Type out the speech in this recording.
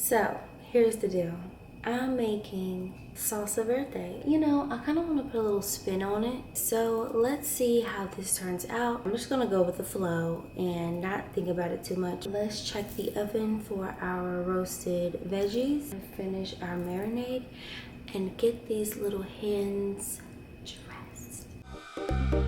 So here's the deal. I'm making salsa verde. You know, I kind of want to put a little spin on it. So let's see how this turns out. I'm just gonna go with the flow and not think about it too much. Let's check the oven for our roasted veggies and finish our marinade and get these little hens dressed.